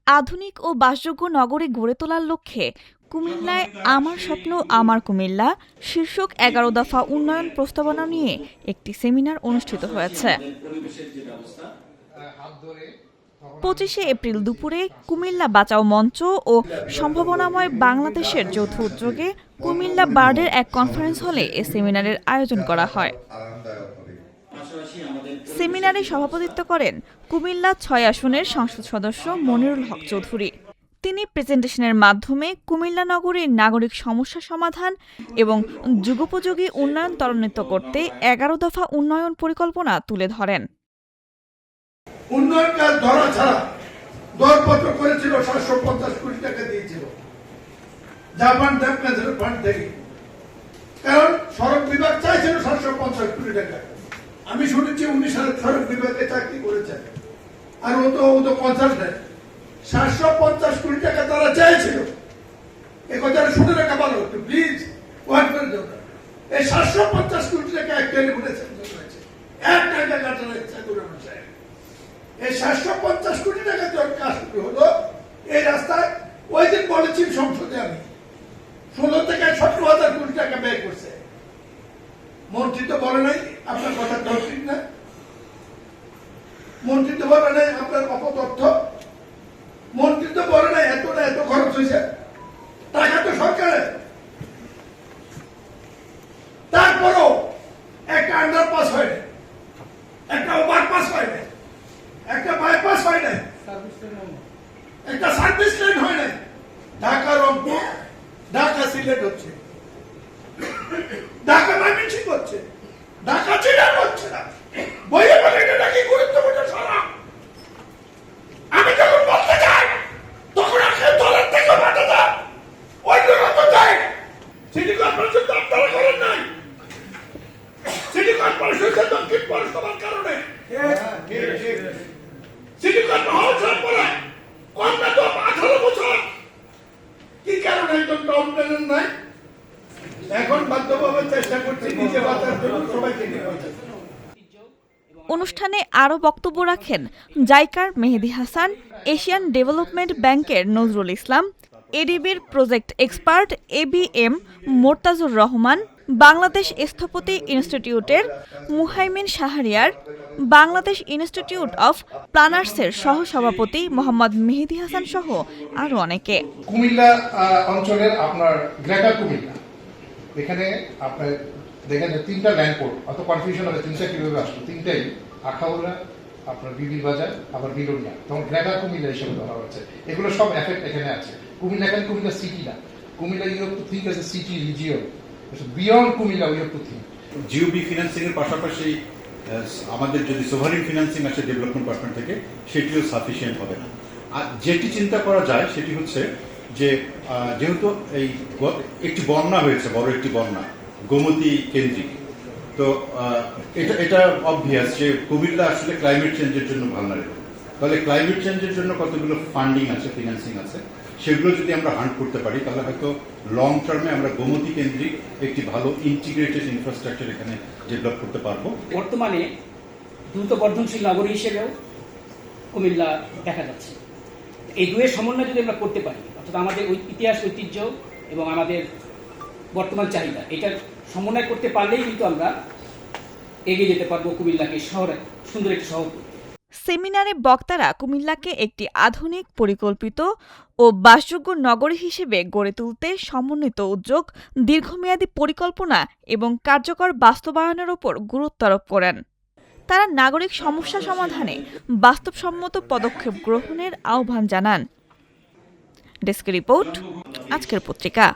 আধুনিক ও বাসযোগ্য নগরী গড়ে তোলার লক্ষ্যে কুমিল্লায় আমার স্বপ্ন আমার কুমিল্লা শীর্ষক ১১ দফা উন্নয়ন প্রস্তাবনা নিয়ে একটি সেমিনার অনুষ্ঠিত হয়েছে। ২৫শে এপ্রিল দুপুরে কুমিল্লা বাঁচাও মঞ্চ ও সম্ভাবনাময় বাংলাদেশের যৌথ উদ্যোগে কুমিল্লা বার্ডের এক কনফারেন্স হলে এ সেমিনারের আয়োজন করা হয়। সেমিনারে সভাপতিত্ব করেন কুমিল্লা ৬ আসনের সংসদ সদস্য মনিরুল হক চৌধুরী। তিনি প্রেজেন্টেশনের মাধ্যমে কুমিল্লা নগরীর নাগরিক সমস্যা সমাধান এবং যুগোপযোগী উন্নয়ন ত্বরান্বিত করতে ১১ দফা উন্নয়ন পরিকল্পনা তুলে ধরেন। উন্নয়ন কাজ ধরা ছাড়া দরপত্র করেছিল ৭৫০ কোটি টাকা দিয়েছিল জাপান ডেভেলপমেন্ট ফান্ড থেকে, কারণ সড়ক বিভাগ চাইছিল ৭৫০ কোটি টাকা। আমি শুনেছি ১৯ সালে সড়ক বিভাগে চাকরি করেছেন, আর ও তো কনসালটেন্ট। ৭৫০ কোটি টাকা তারা চাইছিল। এ কথাটা শুনে রাখা ভালো একটু প্লিজ, ওয়ার্কের জন্য। এই ৭৫০ কোটি টাকা অ্যাকচুয়ালি বলেছেন এক টাকা কাটার ইচ্ছা করে বসে। এই ৭৫০ কোটি টাকা যখন কাজ শুরু হলো, এই রাস্তায় ওই দিন বলেছি সংসদে আমি ১৬ থেকে ১৭,০০০ কোটি টাকা ব্যয় করছে। মন্ত্রী তো বলে নাই আপনার কথা ঠিক না, মন্ত্রী তো বলে নাই আপনার অপতথ্য, মন্ত্রী তো বলে নাই এত না এত খরচ হয়েছে। টাকা তো সরকারের। তারপরও একটা আন্ডারপাস হয় না, একটা ওভারপাস হয় না, একটা বাইপাস হয় না, একটা সার্ভিস লাইন হয় না। ঢাকা রংপুর, ঢাকা সিলেট হচ্ছে, ঢাকা ময়মনসিংহ হচ্ছে, ঢাকা চিটাগাং হচ্ছে না। বইয়ে বলে এটা নাকি গুরুত্বপূর্ণ সড়ক। আমি যখন বলতে যাই তখন আসলে দলের থেকে বাধা দেয়, ওই দূরত্ব যায়। সিটি কর্পোরেশন তো আপনারা করেন নাই, সিটি কর্পোরেশন দক্ষিণ পৌরসভার কারণে সিটি কর্পোরেশন পরে কমনা তো ১৮ বছর কি কারণে একজন টাউন নাই। এখন বাধ্যভাবে চেষ্টা করছি নিজে বাঁচার জন্য সবাইকে নিয়ে। অনুষ্ঠানে আরও বক্তব্য রাখেন জাইকার মেহেদী হাসান, এশিয়ান ডেভেলপমেন্ট ব্যাংকের নজরুল ইসলাম, এডিবির project expert ABM Mortazur Rahman, Bangladesh স্থপতি ইনস্টিটিউটের মুহাইমিন শাহরিয়ার, বাংলাদেশ ইনস্টিটিউট অফ প্ল্যানার্সের সহ-সভাপতি মোহাম্মদ মেহেদী হাসান সহ আরও অনেকে। কুমিল্লা অঞ্চলের আপনার গ্রেটার কুমিল্লা, এখানে আপনার দেখেন যে ৩টা ল্যান্ড পোর্ট, অত কনফিউশন হবে ৩টা কিভাবে আসলো। ৩টাই আখাউড়া, আপনার বিবির বাজার, আবার বিলোনিয়া, তখন গ্রেটার কুমিল্লা হিসেবে ধরা হচ্ছে। এগুলো সব এফেক্ট এখানে আছে। কুমিল্লা এখানে কুমিল্লা সিটি না, Comilla you have to think as a city region, beyond Comilla we have to think. GOB financing এর পাশাপাশি আমাদের যদি সোভারিন ফিন্যান্সিং আসে ডেভেলপমেন্ট পার্টনার থেকে, সেটিও সাফিসিয়েন্ট হবে না। আর যেটি চিন্তা করা যায় সেটি হচ্ছে যে যেহেতু এই একটি বন্যা হয়েছে, বড় একটি বন্যা গোমতী কেন্দ্রিক, তো এটা অবভিয়াস যে কুমিল্লা আসলে ক্লাইমেট চেঞ্জের জন্য ভালনারেবল। তাহলে ক্লাইমেট চেঞ্জের জন্য কতগুলো ফান্ডিং আছে, ফিন্যান্সিং আছে, সেগুলো যদি আমরা হান্ট করতে পারি তাহলে হয়তো লং টার্মে আমরা গোমতী কেন্দ্রিক একটি ভালো ইন্টিগ্রেটেড ইনফ্রাস্ট্রাকচার এখানে ডেভেলপ করতে পারবো। বর্তমানে দ্রুত বর্ধনশীল নগরী হিসেবেও কুমিল্লা দেখা যাচ্ছে। এই দুয়ের সমন্বয় যদি আমরা করতে পারি, অর্থাৎ আমাদের ইতিহাস, ঐতিহ্য এবং আমাদের বর্তমান চাহিদা, এটার সমন্বয় করতে পারলেই কিন্তু আমরা এগিয়ে যেতে পারবো কুমিল্লাকে শহরে সুন্দর একটি শহর। সেমিনারে বক্তারা কুমিল্লাকে একটি আধুনিক, পরিকল্পিত ও বাসযোগ্য নগরী হিসেবে গড়ে তুলতে সমন্বিত উদ্যোগ, দীর্ঘমেয়াদী পরিকল্পনা এবং কার্যকর বাস্তবায়নের ওপর গুরুত্ব আরোপ করেন। তারা নাগরিক সমস্যা সমাধানে বাস্তবসম্মত পদক্ষেপ গ্রহণের আহ্বান জানান। ডেস্ক রিপোর্ট, আজকের পত্রিকা।